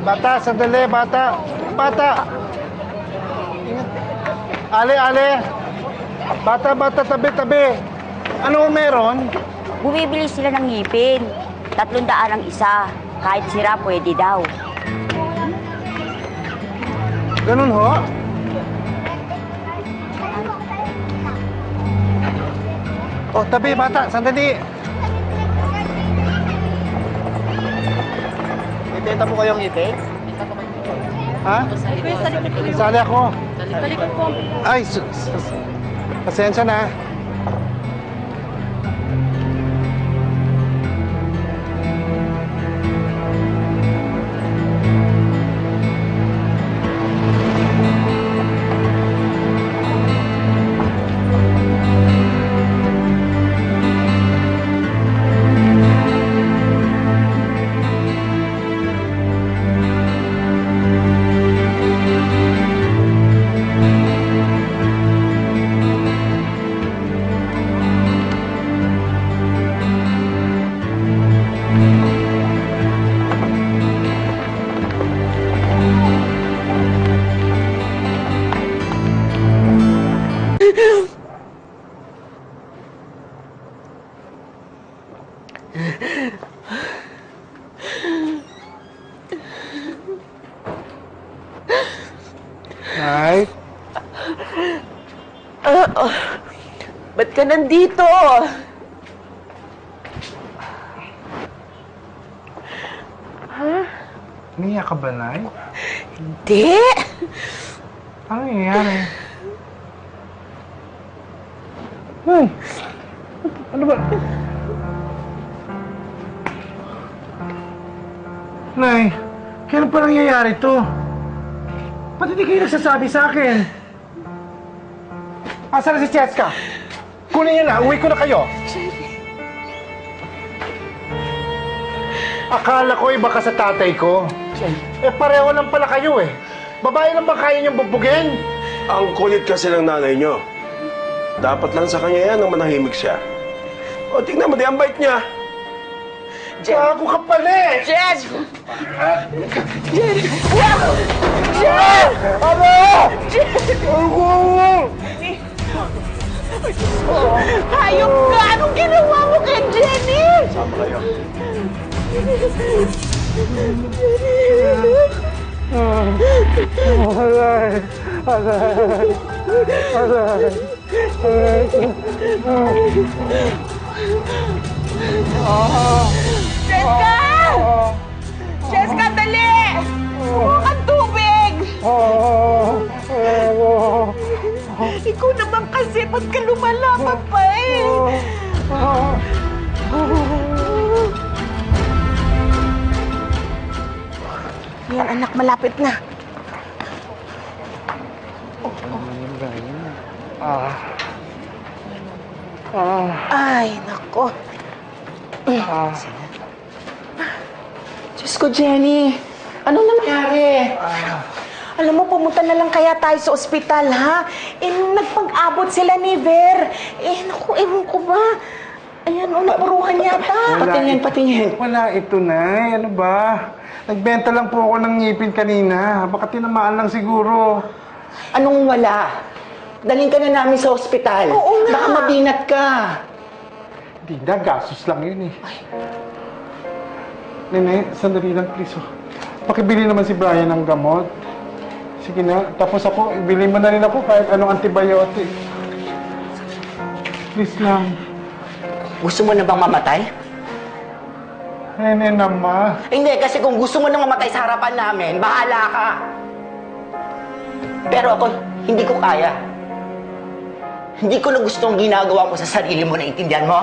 Bata, sandali, bata. Bata. Ale, ale. Bata, bata, tabi, tabi. Ano meron? Bumibili sila ng ngipin. 300 ang isa. Kahit sira, pwede daw. Ganun ho? Oh, tabi, bata, sandali. Itenta mo kayong ngipin? Ha? Sali ako. Talikod po. Ay, pasensya na. Nay? Ba't ka nandito? Umiyak ka ba, Nay? Hindi. Ano nangyayari? Nay! Ano ba? Nay, kailan pa nangyayari to? Ba't hindi kayo nagsasabi sa akin? Asan na si Cheska? Kunin niyo na, uwi ko na kayo. Akala ko iba ka sa tatay ko. Eh pareho lang pala kayo eh. Babae lang ba kaya niyong bubugin? Ang kulit kasi ng nanay nyo. Dapat lang sa kanya yan nang manahimik siya. O, tingnan mo, di ang bait niya. Gago ka pala eh! Jen! Ano? Hayop ka! Anong ginawa mo kay Jenny? Sama kayo. Jessica! Jessica, dali! Huwag kang tubig! Ikaw naman kasi, ba't ka lumalaban pa eh? Yan, anak, malapit na. Ay, nako. Diyos ko, Jenny. Ano nangyari? Alam mo, pumunta na lang kaya tayo sa ospital, ha? Eh, nagpag-abot sila ni Ver. Eh, naku, ewan ko ba? Ayan, napuruhan yata. Patingin. Wala ito, Nay. Ano ba? Nagbenta lang po ako ng ngipin kanina. Baka tinamaan lang siguro. Anong wala? Dalhin ka na namin sa ospital. Oo nga. Baka mabinat ka. Hindi na, gastos lang yun eh. Nene, sandali lang please. Oh. Pakibili naman si Brian ng gamot. Sige na, tapos ako, ibili mo na rin ako kahit anong antibiotic. Please lang. Gusto mo na bang mamatay? Nene naman. Hindi, kasi kung gusto mo na mamatay sa harapan namin, bahala ka. Pero ako, hindi ko kaya. Hindi ko na gusto ang ginagawa mo sa sarili mo, naintindihan mo?